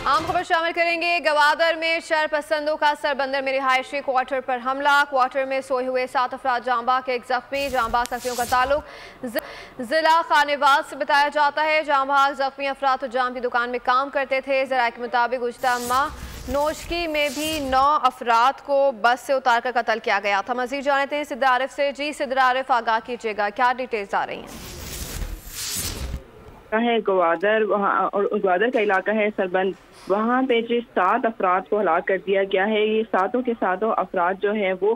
आम खबर शामिल करेंगे। गवादर में शरपसंदों का सरबंदर में रिहायशी क्वार्टर पर हमला। क्वार्टर में सोए हुए 7 अफराद जांबा के एक जख्मी। जांबा जख्मियों का ताल्लुक जिला खानेवाल से बताया जाता है। जांबा जख्मी अफराद तो जाम की दुकान में काम करते थे। जराये के मुताबिक गुज़श्ता माह नोशकी में भी 9 अफराद को बस से उतार कर कत्ल किया गया था। मजीद जानते हैं सिद्र आरिफ से। जी सिद्र आरिफ, आगाह कीजिएगा, क्या डिटेल्स आ रही हैं? है ग्वादर, वहाँ और ग्वादर का इलाका है सरबंद, वहाँ पे जिस 7 अफराद को हलाक कर दिया गया है। ये सातों के सातों अफराद जो है वो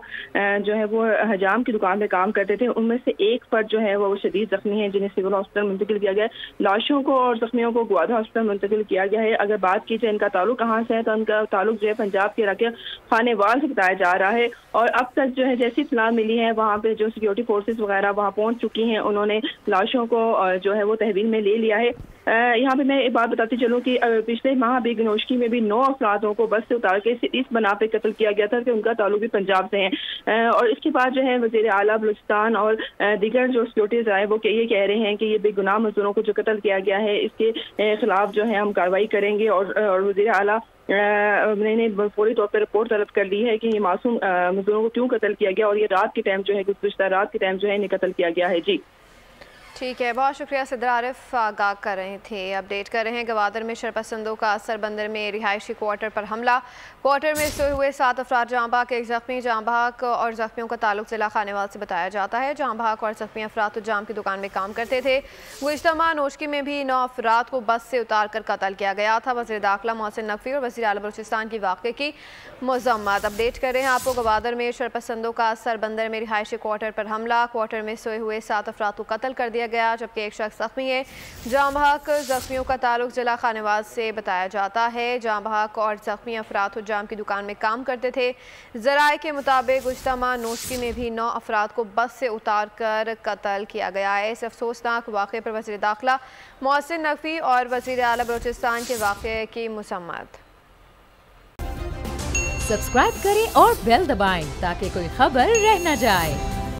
हजाम की दुकान पे काम करते थे। उनमें से एक फर्द जो है वो शदीद जख्मी है, जिन्हें सिविल हॉस्पिटल मुंतकिल किया गया है। लाशों को और जख्मियों को ग्वादर हॉस्पिटल मुंतकिल किया गया है। अगर बात की जाए इनका ताल्लुक कहाँ से है, तो उनका ताल्लुक जो है पंजाब के इलाके खानेवाल से बताया जा रहा है। और अब तक जो है जैसी इत्तला मिली है, वहाँ पे जो सिक्योरिटी फोर्सेज वगैरह वहाँ पहुँच चुकी हैं। उन्होंने लाशों को जो है वो तहवील में ले लिया है। यहाँ पे मैं एक बात बताती चलूँ कि पिछले माह भी गनोशकी में भी 9 अफरादों को बस से उतार के इस बना पे कत्ल किया गया था कि उनका ताल्लुक भी पंजाब से है। और इसके बाद जो है वज़ीर आला बलूचिस्तान और दीगर जो सिक्योरिटीज आए वो ये कह रहे हैं कि ये बेगुनाह मजदूरों को जो कत्ल किया गया है, इसके खिलाफ जो है हम कार्रवाई करेंगे। और वज़ीर आला मैंने फौरी तौर पर रिपोर्ट तलब कर ली है कि ये मासूम मजदूरों को क्यों कत्ल किया गया और ये रात के टाइम जो है गुज़श्ता रात के टाइम जो है इन्हें कत्ल किया गया है। जी ठीक है, बहुत शुक्रिया। सिद्र आरिफ आगाह कर रहे थे। अपडेट कर रहे हैं। गवादर में शरपसंदों का सरबंदर में रिहायशी क्वार्टर पर हमला। क्वार्टर में सोए हुए 7 अफराद जांबा के एक जख्मी। जांबा और जख्मियों का ताल्लुक जिला खानेवाल से बताया जाता है। जांबा और जख्मी अफराद तो जाम की दुकान में काम करते थे। गुज़श्ता माह नोशकी में भी 9 अफराद को बस से उतार कर कत्ल किया गया था। वज़ीर दाखिला मोहसिन नकवी और वज़ीर आला बलूचिस्तान की वाक़े की मज़म्मत। अपडेट कर रहे हैं आपको। गवादर में शरपसंदों का सरबंदर में रिहायशी क्वार्टर पर हमला। क्वार्टर में सोए हुए 7 अफराद को कत्ल कर दिया गया, जबकि एक शख्स जख्मी है। जाम बहक जख्मियों का ताल्लुक जिला खानेवाल से बताया जाता है। जाम बहक और जख्मी अफराद जाम की दुकान में काम करते थे। जराये के मुताबिक गुज़श्ता माह नोशकी में भी 9 अफराद को बस से उतार कर कत्ल किया गया है। इस अफसोसनाक वाक़े पर वज़ीर दाखिला मोहसिन नकवी और वज़ीर आला बलूचिस्तान के वाक़े की मज़म्मत। सब्सक्राइब करें और बेल दबाएं ताकि कोई खबर रह न जाए।